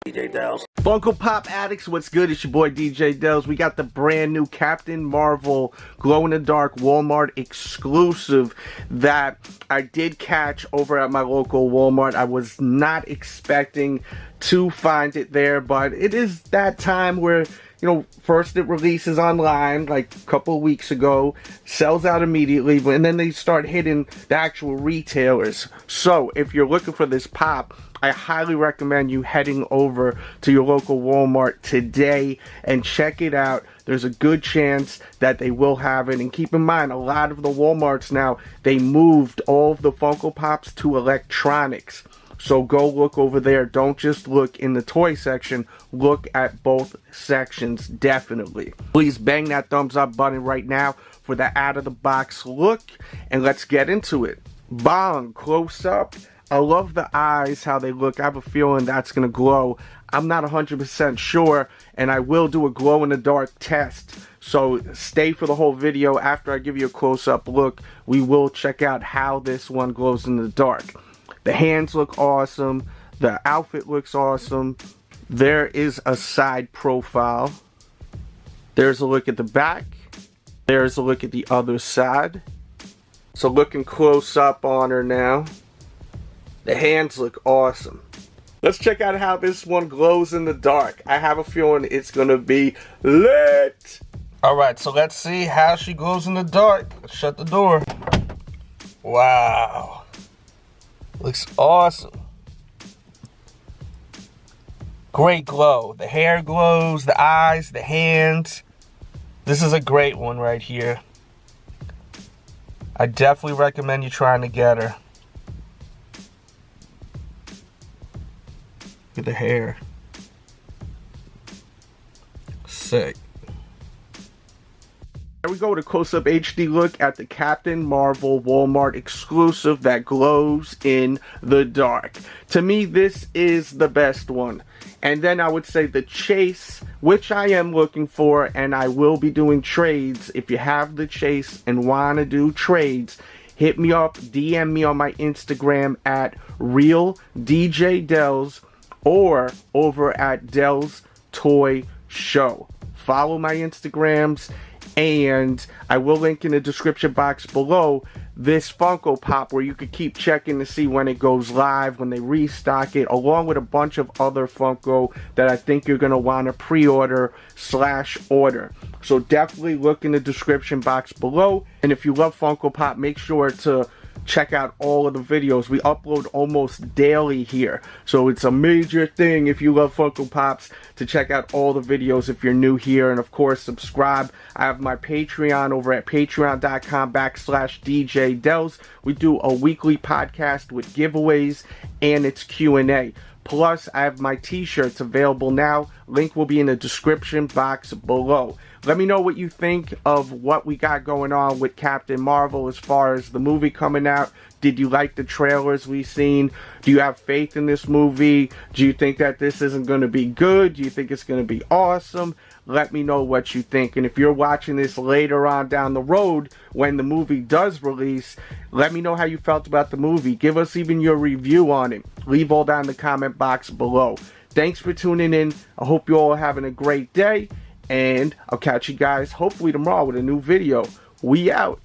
DJ Delz. Funko Pop addicts, what's good? It's your boy DJ Delz. We got the brand new Captain Marvel glow-in-the-dark Walmart exclusive that I did catch over at my local Walmart. I was not expecting to find it there, but it is that time where, you know, first it releases online like a couple of weeks ago, sells out immediately, and then they start hitting the actual retailers. So if you're looking for this pop, I highly recommend you heading over to your local Walmart today and check it out. There's a good chance that they will have it. And keep in mind, a lot of the Walmarts now, they moved all of the Funko Pops to electronics. So go look over there. Don't just look in the toy section. Look at both sections, definitely. Please bang that thumbs up button right now for the out of the box look. And let's get into it. Bong, close up. I love the eyes, how they look. I have a feeling that's going to glow. I'm not 100% sure, and I will do a glow-in-the-dark test. So stay for the whole video. After I give you a close-up look, we will check out how this one glows in the dark. The hands look awesome. The outfit looks awesome. There is a side profile. There's a look at the back. There's a look at the other side. So looking close up on her now. The hands look awesome. Let's check out how this one glows in the dark. I have a feeling it's going to be lit. Alright, so let's see how she glows in the dark. Let's shut the door. Wow. Looks awesome. Great glow. The hair glows, the eyes, the hands. This is a great one right here. I definitely recommend you trying to get her. Look at the hair. Sick. Here we go with a close-up HD look at the Captain Marvel Walmart exclusive that glows in the dark. To me, this is the best one. And then I would say the Chase, which I am looking for, and I will be doing trades. If you have the Chase and want to do trades, hit me up, DM me on my Instagram at RealDJDelz or over at Delz Toy Show. Follow my Instagrams, and I will link in the description box below this Funko Pop where you could keep checking to see when it goes live, when they restock it, along with a bunch of other Funko that I think you're going to want to pre-order / order. So definitely look in the description box below. And if you love Funko Pop, make sure to check out all of the videos. We upload almost daily here, so it's a major thing if you love Funko Pops to check out all the videos if you're new here. And of course, subscribe. I have my Patreon over at patreon.com/DJDelz. We do a weekly podcast with giveaways and it's Q&A. Plus, I have my t-shirts available now. Link will be in the description box below. Let me know what you think of what we got going on with Captain Marvel as far as the movie coming out. Did you like the trailers we've seen? Do you have faith in this movie? Do you think that this isn't going to be good? Do you think it's going to be awesome? Let me know what you think. And if you're watching this later on down the road when the movie does release, let me know how you felt about the movie. Give us even your review on it. Leave all that in the comment box below. Thanks for tuning in. I hope you all are having a great day. And I'll catch you guys hopefully tomorrow with a new video. We out.